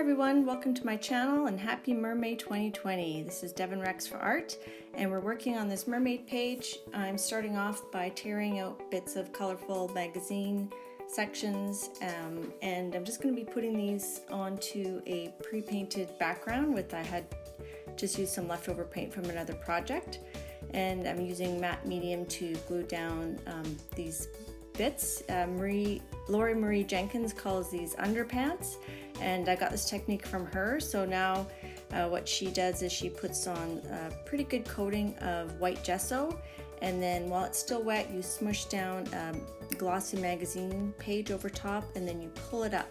everyone, welcome to my channel and happy Mermaid 2020. This is Devin Rex for Art and we're working on this mermaid page. I'm starting off by tearing out bits of colorful magazine sections and I'm just going to be putting these onto a pre-painted background with I had just used some leftover paint from another project, and I'm using matte medium to glue down these bits. Lori Marie Jenkins calls these underpants, and I got this technique from her. So now what she does is she puts on a pretty good coating of white gesso, and then while it's still wet you smush down a glossy magazine page over top, and then you pull it up.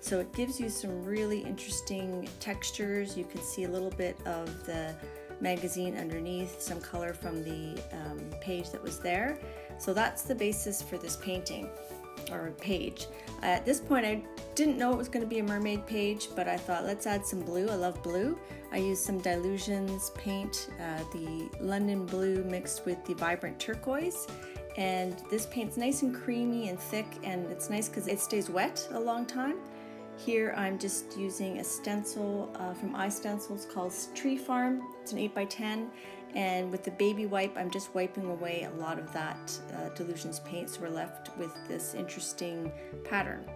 So it gives you some really interesting textures. You can see a little bit of the magazine underneath, some color from the page that was there. So that's the basis for this painting or page. At this point I didn't know it was going to be a mermaid page, but I thought let's add some blue. I love blue. I used some Dilutions paint, the London blue mixed with the vibrant turquoise, and this paint's nice and creamy and thick, and it's nice because it stays wet a long time. Here I'm just using a stencil from iStencils called Tree Farm. It's an 8x10, and with the baby wipe I'm just wiping away a lot of that Dilutions paint, so we're left with this interesting pattern.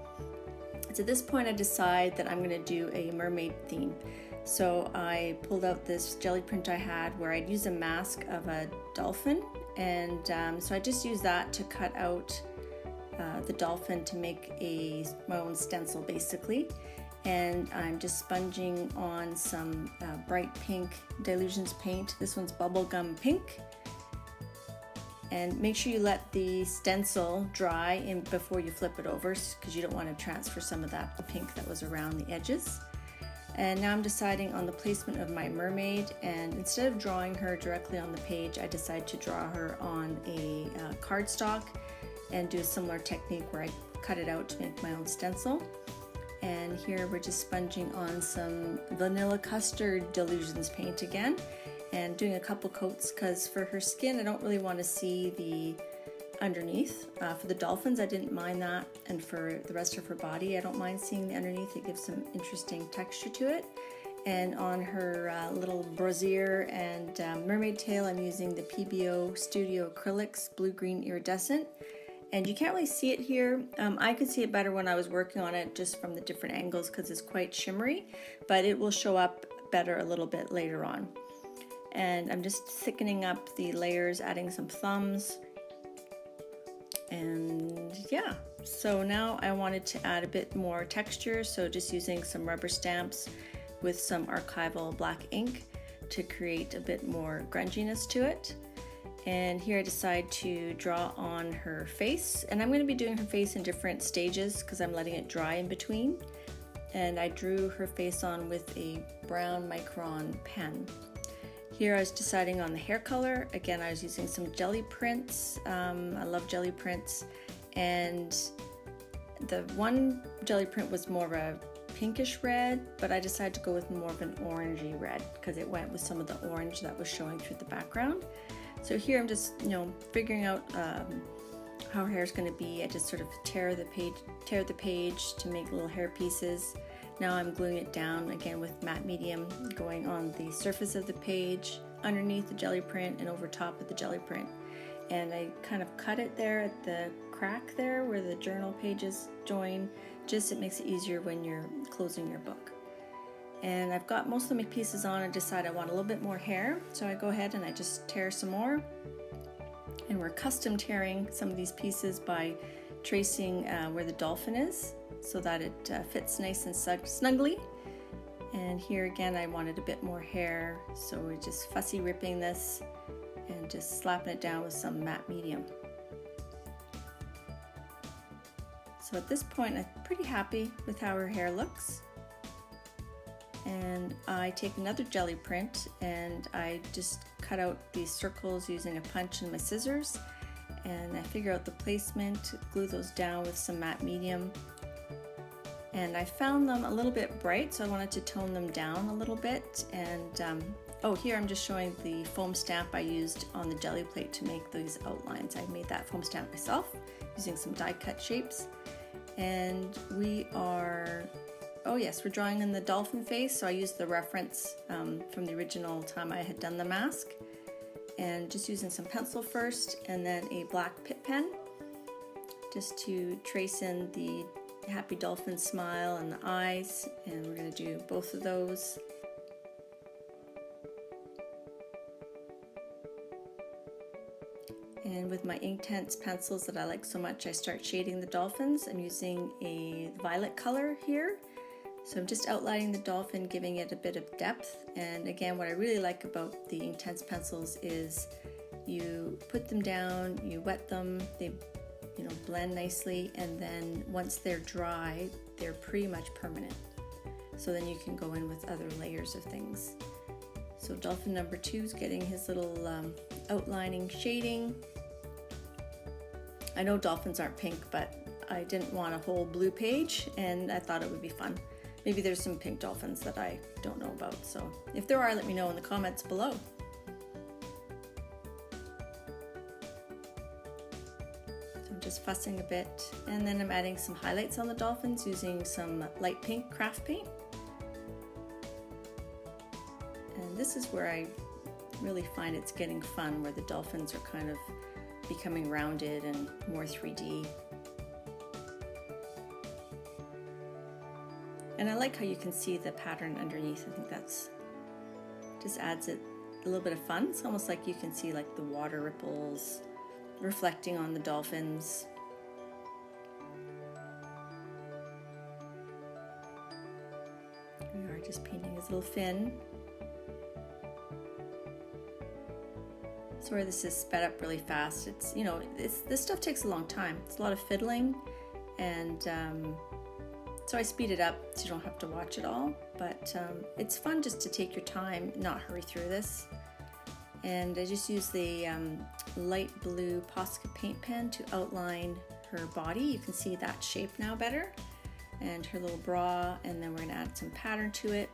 So at this point I decide that I'm going to do a mermaid theme. So I pulled out this jelly print I had where I'd use a mask of a dolphin, and so I just used that to cut out the dolphin to make my own stencil basically. And I'm just sponging on some bright pink Dilutions paint. This one's bubblegum pink. And make sure you let the stencil dry before you flip it over, because you don't want to transfer some of that pink that was around the edges. And now I'm deciding on the placement of my mermaid, and instead of drawing her directly on the page, I decided to draw her on a cardstock and do a similar technique where I cut it out to make my own stencil. And here we're just sponging on some vanilla custard Dilutions paint again and doing a couple coats, because for her skin I don't really want to see the underneath. For the dolphins I didn't mind that, and for the rest of her body I don't mind seeing the underneath. It gives some interesting texture to it. And on her little brassiere and mermaid tail I'm using the PBO Studio Acrylics Blue-Green Iridescent. And you can't really see it here. I could see it better when I was working on it just from the different angles because it's quite shimmery, but it will show up better a little bit later on. And I'm just thickening up the layers, adding some thumbs. And yeah, so now I wanted to add a bit more texture, so just using some rubber stamps with some archival black ink to create a bit more grunginess to it. And here I decide to draw on her face, and I'm going to be doing her face in different stages because I'm letting it dry in between. And I drew her face on with a brown micron pen. Here I was deciding on the hair color. Again, I was using some jelly prints. I love jelly prints, and the one jelly print was more of a pinkish red, but I decided to go with more of an orangey red because it went with some of the orange that was showing through the background. So here I'm just, figuring out how her hair is going to be. I just sort of tear the page to make little hair pieces. Now I'm gluing it down again with matte medium, going on the surface of the page, underneath the jelly print, and over top of the jelly print. And I kind of cut it there at the crack there where the journal pages join. Just it makes it easier when you're closing your book. And I've got most of my pieces on and decide I want a little bit more hair, so I go ahead and I just tear some more. And we're custom tearing some of these pieces by tracing where the dolphin is so that it fits nice and snugly. And here again I wanted a bit more hair, so we're just fussy ripping this and just slapping it down with some matte medium. So at this point I'm pretty happy with how her hair looks. And I take another jelly print and I just cut out these circles using a punch and my scissors, and I figure out the placement, glue those down with some matte medium. And I found them a little bit bright, so I wanted to tone them down a little bit. And oh, here I'm just showing the foam stamp I used on the jelly plate to make these outlines. I made that foam stamp myself using some die cut shapes. And we are oh yes, we're drawing in the dolphin face, so I used the reference from the original time I had done the mask. And just using some pencil first, and then a black Pitt pen, just to trace in the happy dolphin smile and the eyes, and we're going to do both of those. And with my Inktense pencils that I like so much, I start shading the dolphins. I'm using a violet color here. So I'm just outlining the dolphin, giving it a bit of depth. And again, what I really like about the Inktense pencils is you put them down, you wet them, they blend nicely, and then once they're dry, they're pretty much permanent. So then you can go in with other layers of things. So dolphin number 2 is getting his little outlining shading. I know dolphins aren't pink, but I didn't want a whole blue page, and I thought it would be fun. Maybe there's some pink dolphins that I don't know about, so if there are, let me know in the comments below. So I'm just fussing a bit, and then I'm adding some highlights on the dolphins using some light pink craft paint. And this is where I really find it's getting fun, where the dolphins are kind of becoming rounded and more 3D. And I like how you can see the pattern underneath. I think that's just adds it a little bit of fun. It's almost like you can see like the water ripples reflecting on the dolphins. We are just painting his little fin. Sorry, this is sped up really fast. It's, this stuff takes a long time. It's a lot of fiddling, and so I speed it up so you don't have to watch it all. But it's fun just to take your time, not hurry through this. And I just use the light blue Posca paint pen to outline her body. You can see that shape now better, and her little bra, and then we're gonna add some pattern to it.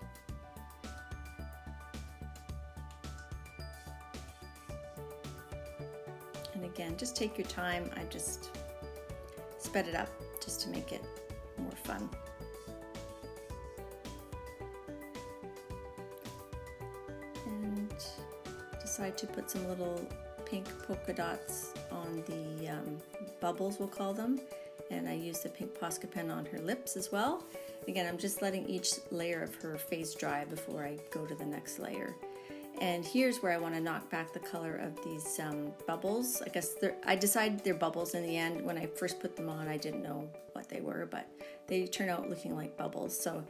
And again, just take your time. I just sped it up just to make it more fun. And decide to put some little pink polka dots on the bubbles, we'll call them. And I use the pink Posca pen on her lips as well. Again, I'm just letting each layer of her face dry before I go to the next layer. And here's where I want to knock back the color of these bubbles. I guess I decided they're bubbles in the end. When I first put them on, I didn't know what they were, but they turn out looking like bubbles. So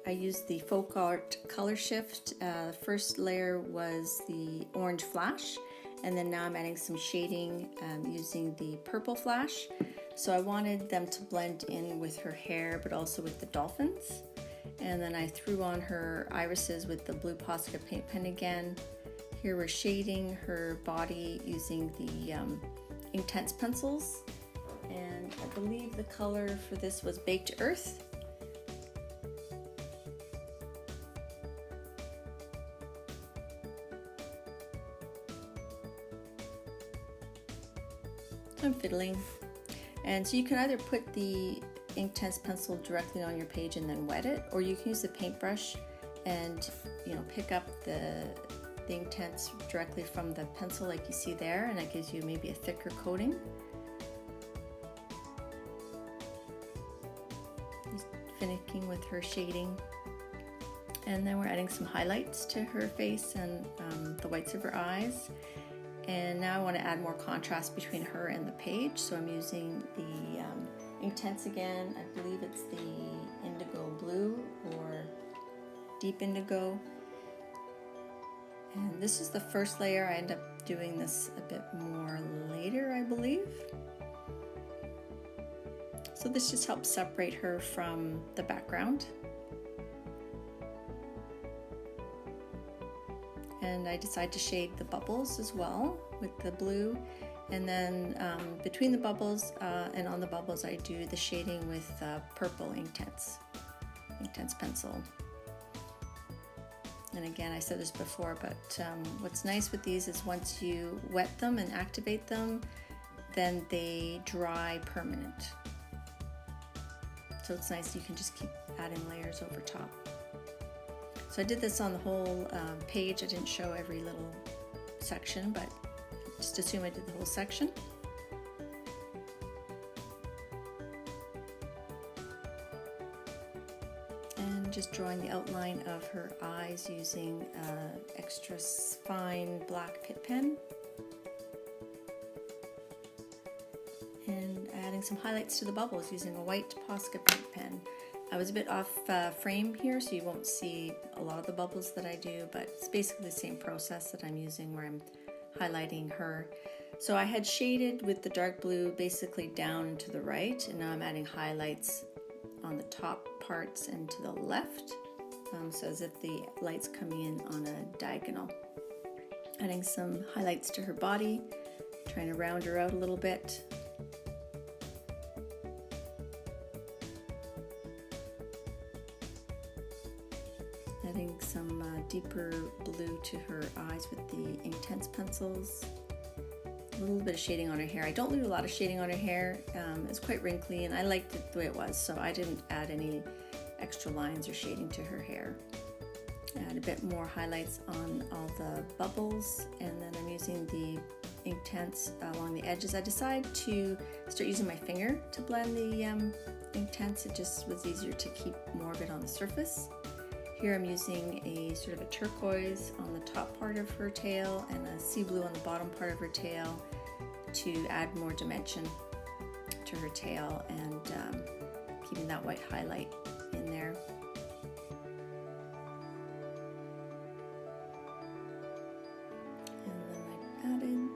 I used the Folk Art Color Shift. The first layer was the orange flash, and then now I'm adding some shading using the purple flash. So I wanted them to blend in with her hair, but also with the dolphins. And then I threw on her irises with the blue Posca paint pen again. Here we're shading her body using the Inktense pencils. And I believe the color for this was Baked Earth. I'm fiddling. And so you can either put the Inktense pencil directly on your page and then wet it, or you can use the paintbrush and pick up the Inktense directly from the pencil like you see there, and that gives you maybe a thicker coating. Just finicking with her shading, and then we're adding some highlights to her face and the whites of her eyes. And now I want to add more contrast between her and the page, so I'm using the Inktense again. I believe it's the indigo blue or deep indigo. And this is the first layer. I end up doing this a bit more later, I believe. So this just helps separate her from the background. And I decide to shade the bubbles as well with the blue. And then between the bubbles and on the bubbles, I do the shading with purple Inktense pencil. And again, I said this before, but what's nice with these is once you wet them and activate them, then they dry permanent. So it's nice, you can just keep adding layers over top. So I did this on the whole page. I didn't show every little section, but just assume I did the whole section. And just drawing the outline of her eyes using extra fine black Pitt pen. And adding some highlights to the bubbles using a white Posca paint pen. I was a bit off frame here, so you won't see a lot of the bubbles that I do, but it's basically the same process that I'm using where I'm highlighting her. So I had shaded with the dark blue basically down and to the right, and now I'm adding highlights on the top parts and to the left, so as if the light's coming in on a diagonal. Adding some highlights to her body, trying to round her out a little bit. Adding some deeper blue to her eyes with the Inktense pencils. A little bit of shading on her hair. I don't leave a lot of shading on her hair. It's quite wrinkly and I liked it the way it was, so I didn't add any extra lines or shading to her hair. Add a bit more highlights on all the bubbles, and then I'm using the Inktense along the edges. I decided to start using my finger to blend the Inktense. It just was easier to keep more of it on the surface. Here I'm using a sort of a turquoise on the top part of her tail and a sea blue on the bottom part of her tail to add more dimension to her tail, and keeping that white highlight in there. And then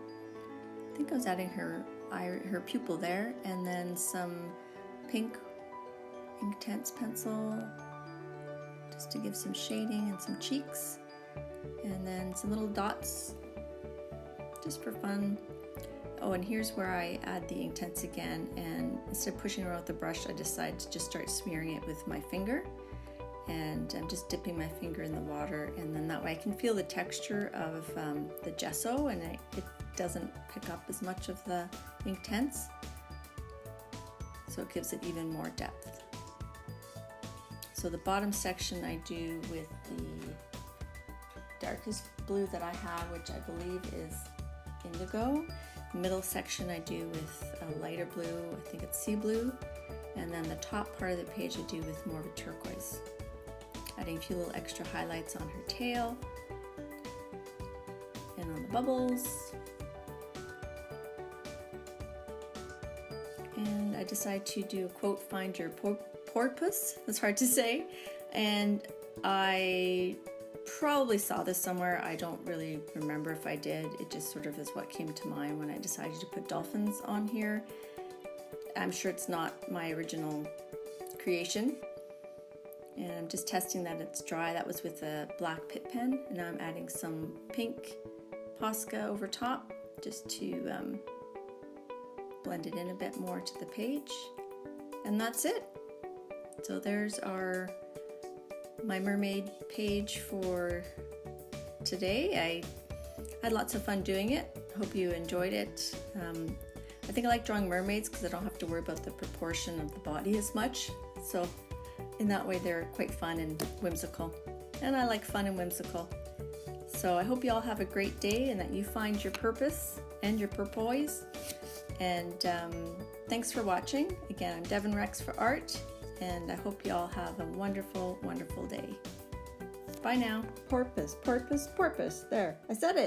I think I was adding her pupil there, and then some pink Inktense pencil, just to give some shading and some cheeks, and then some little dots just for fun. Oh, and here's where I add the Inktense again, and instead of pushing around with the brush, I decided to just start smearing it with my finger, and I'm just dipping my finger in the water, and then that way I can feel the texture of the gesso, and it doesn't pick up as much of the Inktense, so it gives it even more depth. So the bottom section I do with the darkest blue that I have, which I believe is indigo. The middle section I do with a lighter blue, I think it's sea blue. And then the top part of the page I do with more of a turquoise. Adding a few little extra highlights on her tail and on the bubbles. And I decided to do a quote, "Find your porpoise." That's hard to say, and I probably saw this somewhere. I don't really remember if I did. It just sort of is what came to mind when I decided to put dolphins on here. I'm sure it's not my original creation, and I'm just testing that it's dry. That was with a black Pitt pen, and now I'm adding some pink Posca over top just to blend it in a bit more to the page, and that's it. So there's my mermaid page for today. I had lots of fun doing it. Hope you enjoyed it. I think I like drawing mermaids because I don't have to worry about the proportion of the body as much. So in that way they're quite fun and whimsical. And I like fun and whimsical. So I hope you all have a great day and that you find your purpose and your porpoise. And thanks for watching. Again, I'm Devin Rex for Art. And I hope you all have a wonderful, wonderful day. Bye now. Porpoise, porpoise, porpoise. There, I said it.